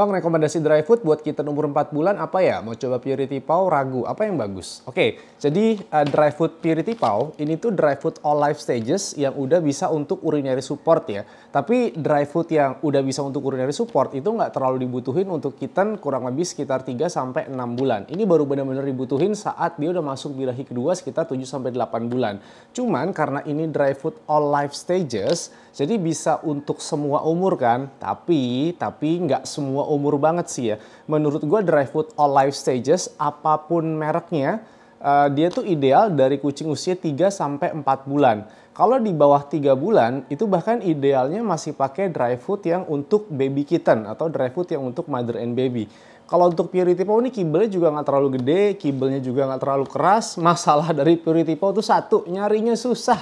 Bang, rekomendasi dry food buat kitten umur 4 bulan apa ya? Mau coba Purity Paw, ragu. Apa yang bagus? Oke, jadi dry food Purity Paw ini tuh dry food all life stages yang udah bisa untuk urinary support ya. Tapi dry food yang udah bisa untuk urinary support itu nggak terlalu dibutuhin untuk kitten kurang lebih sekitar 3-6 bulan. Ini baru benar-benar dibutuhin saat dia udah masuk birahi kedua sekitar 7-8 bulan. Cuman karena ini dry food all life stages, jadi bisa untuk semua umur kan, tapi nggak semua umur banget sih ya. Menurut gue dry food all life stages, apapun mereknya, dia tuh ideal dari kucing usia 3-4 bulan. Kalau di bawah 3 bulan, itu bahkan idealnya masih pakai dry food yang untuk baby kitten atau dry food yang untuk mother and baby. Kalau untuk Purity Paw ini kibelnya juga nggak terlalu gede, kibelnya juga nggak terlalu keras. Masalah dari Purity Paw tuh satu, nyarinya susah.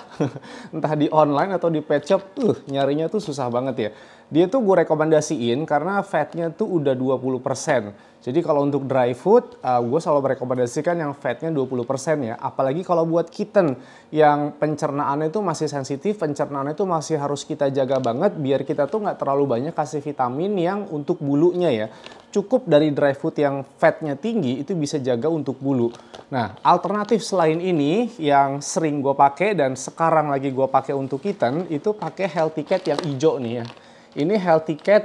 Entah di online atau di pet shop, nyarinya tuh susah banget ya. Dia tuh gue rekomendasiin karena fatnya tuh udah 20%. Jadi kalau untuk dry food, gue selalu merekomendasikan yang fatnya 20% ya. Apalagi kalau buat kitten yang pencernaannya itu masih sensitif, pencernaannya itu masih harus kita jaga banget biar kita tuh nggak terlalu banyak kasih vitamin yang untuk bulunya ya. Cukup dari dry food yang fatnya tinggi itu bisa jaga untuk bulu. Nah, alternatif selain ini yang sering gue pakai dan sekarang lagi gue pakai untuk kitten itu pakai Healthy Cat yang hijau nih ya. Ini Healthy Cat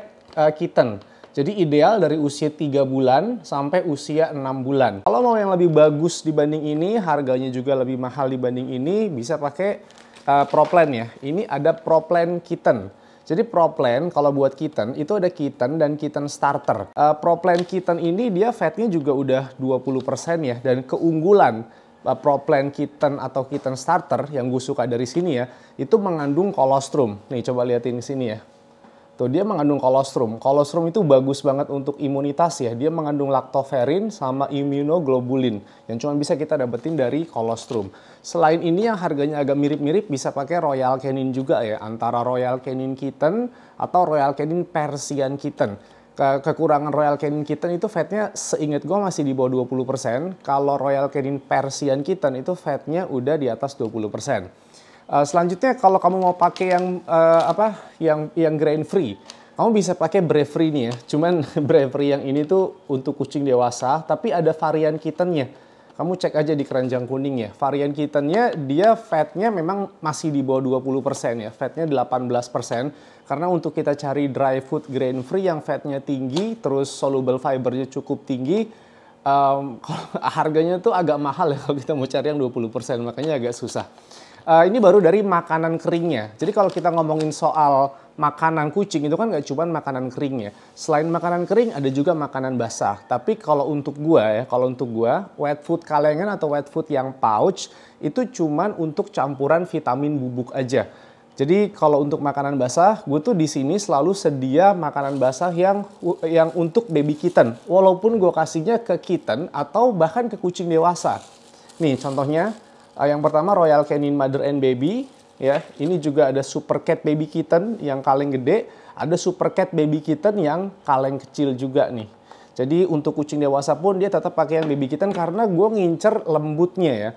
kitten. Jadi ideal dari usia 3 bulan sampai usia 6 bulan. Kalau mau yang lebih bagus dibanding ini, harganya juga lebih mahal dibanding ini, bisa pakai Pro-Plan ya. Ini ada Pro-Plan kitten. Jadi Pro-Plan kalau buat kitten itu ada kitten dan kitten starter. Pro-Plan kitten ini dia fatnya juga udah 20% ya. Dan keunggulan Pro-Plan kitten atau kitten starter yang gue suka dari sini ya, itu mengandung kolostrum. Nih coba liatin di sini ya. Tuh dia mengandung kolostrum. Kolostrum itu bagus banget untuk imunitas ya. Dia mengandung lactoferrin sama immunoglobulin yang cuma bisa kita dapetin dari kolostrum. Selain ini yang harganya agak mirip-mirip bisa pakai Royal Canin juga ya. Antara Royal Canin Kitten atau Royal Canin Persian Kitten. Kekurangan Royal Canin Kitten itu fatnya seingat gue masih di bawah 20%. Kalau Royal Canin Persian Kitten itu fatnya udah di atas 20%. Selanjutnya kalau kamu mau pakai yang grain free, kamu bisa pakai Brevry nih ya. Cuman Brevry yang ini tuh untuk kucing dewasa, tapi ada varian kittennya. Kamu cek aja di keranjang kuning ya. Varian kittennya dia fatnya memang masih di bawah 20% ya. Fatnya 18%. Karena untuk kita cari dry food grain free yang fatnya tinggi, terus soluble fibernya cukup tinggi, harganya tuh agak mahal ya kalau kita mau cari yang 20%. Makanya agak susah. Ini baru dari makanan keringnya. Jadi kalau kita ngomongin soal makanan kucing itu kan nggak cuma makanan kering ya. Selain makanan kering ada juga makanan basah. Tapi kalau untuk gua wet food kalengan atau wet food yang pouch itu cuman untuk campuran vitamin bubuk aja. Jadi kalau untuk makanan basah, gue tuh di sini selalu sedia makanan basah yang untuk baby kitten. Walaupun gue kasihnya ke kitten atau bahkan ke kucing dewasa. Nih contohnya. Yang pertama Royal Canin Mother and Baby ya. Ini juga ada Super Cat Baby Kitten yang kaleng gede, ada Super Cat Baby Kitten yang kaleng kecil juga nih. Jadi untuk kucing dewasa pun dia tetap pakai yang baby kitten karena gue ngincer lembutnya ya.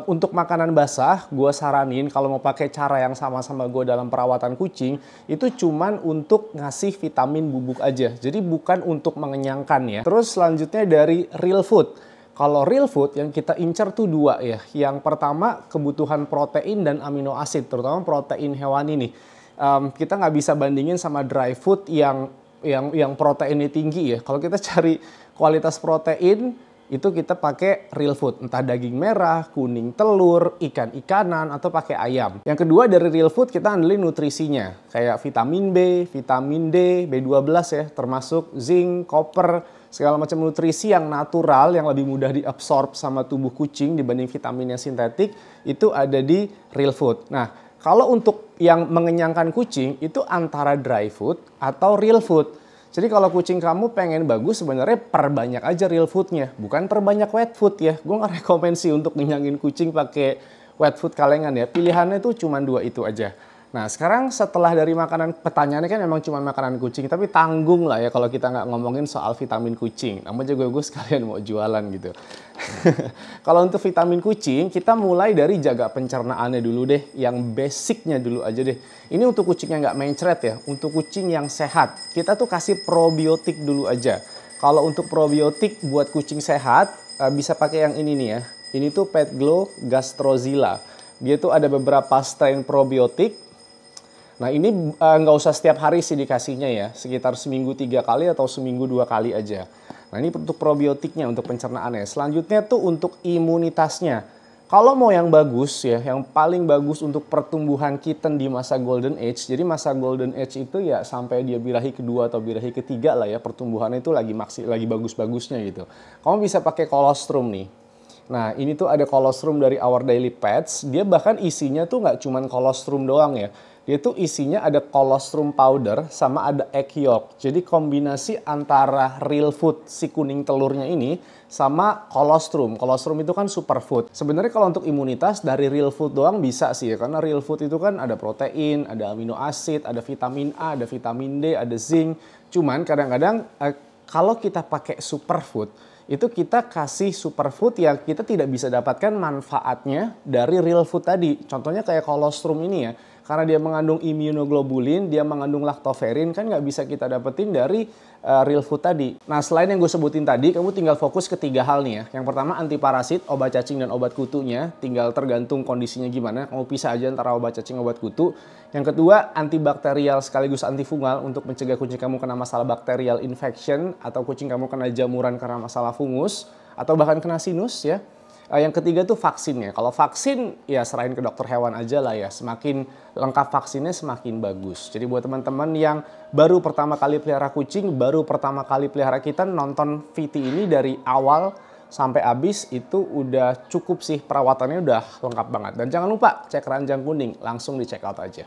Untuk makanan basah gue saranin kalau mau pakai cara yang sama-sama gue dalam perawatan kucing itu cuman untuk ngasih vitamin bubuk aja. Jadi bukan untuk mengenyangkan ya. Terus selanjutnya dari real food. Kalau real food yang kita incar tuh dua ya. Yang pertama kebutuhan protein dan amino asid, terutama protein hewani nih. Kita nggak bisa bandingin sama dry food yang proteinnya tinggi ya. Kalau kita cari kualitas protein itu kita pakai real food, entah daging merah, kuning telur, ikan-ikanan atau pakai ayam. Yang kedua dari real food kita andelin nutrisinya, kayak vitamin B, vitamin D, B12 ya, termasuk zinc, copper, segala macam nutrisi yang natural yang lebih mudah diabsorb sama tubuh kucing dibanding vitamin yang sintetik itu ada di real food. Nah, kalau untuk yang mengenyangkan kucing itu antara dry food atau real food. Jadi kalau kucing kamu pengen bagus sebenarnya perbanyak aja real foodnya, bukan perbanyak wet food ya. Gue nggak rekomend sih untuk ngenyangin kucing pakai wet food kalengan ya. Pilihannya tuh cuma dua itu aja. Nah, sekarang setelah dari makanan, pertanyaannya kan memang cuma makanan kucing, tapi tanggung lah ya kalau kita nggak ngomongin soal vitamin kucing. Namun juga gue sekalian mau jualan gitu. Kalau untuk vitamin kucing, kita mulai dari jaga pencernaannya dulu deh, yang basicnya dulu aja deh. Ini untuk kucing yang nggak mencret ya, untuk kucing yang sehat. Kita tuh kasih probiotik dulu aja. Kalau untuk probiotik buat kucing sehat, bisa pakai yang ini nih ya. Ini tuh PetGlow Gastrozilla. Dia tuh ada beberapa strain probiotik. Nah ini nggak usah setiap hari sih dikasihnya ya, sekitar seminggu 3 kali atau seminggu 2 kali aja. Nah ini untuk probiotiknya, untuk pencernaannya. Selanjutnya tuh untuk imunitasnya. Kalau mau yang bagus ya, yang paling bagus untuk pertumbuhan kitten di masa Golden Age. Jadi masa Golden Age itu ya sampai dia birahi kedua atau birahi ketiga lah ya, pertumbuhannya itu lagi bagus-bagusnya gitu. Kamu bisa pakai colostrum nih. Nah ini tuh ada colostrum dari Our Daily Pets. Dia bahkan isinya tuh nggak cuman colostrum doang ya. Dia tuh isinya ada colostrum powder sama ada egg yolk. Jadi kombinasi antara real food si kuning telurnya ini sama colostrum. Colostrum itu kan superfood. Sebenarnya kalau untuk imunitas dari real food doang bisa sih ya. Karena real food itu kan ada protein, ada amino acid, ada vitamin A, ada vitamin D, ada zinc. Cuman kadang-kadang kalau kita pakai superfood, itu kita kasih superfood yang kita tidak bisa dapatkan manfaatnya dari real food tadi. Contohnya kayak colostrum ini ya. Karena dia mengandung immunoglobulin, dia mengandung lactoferrin, kan nggak bisa kita dapetin dari real food tadi. Nah selain yang gue sebutin tadi, kamu tinggal fokus ke 3 hal nih ya. Yang pertama antiparasit, obat cacing dan obat kutunya. Tinggal tergantung kondisinya gimana, kamu pisah aja antara obat cacing dan obat kutu. Yang kedua antibakterial sekaligus antifungal untuk mencegah kucing kamu kena masalah bacterial infection atau kucing kamu kena jamuran karena masalah fungus atau bahkan kena sinus ya. Yang ketiga tuh vaksinnya. Kalau vaksin ya serahin ke dokter hewan aja lah ya. Semakin lengkap vaksinnya semakin bagus. Jadi buat teman-teman yang baru pertama kali pelihara kucing, baru pertama kali pelihara kitten, nonton VT ini dari awal sampai habis itu udah cukup sih, perawatannya udah lengkap banget. Dan jangan lupa cek ranjang kuning, langsung di check out aja.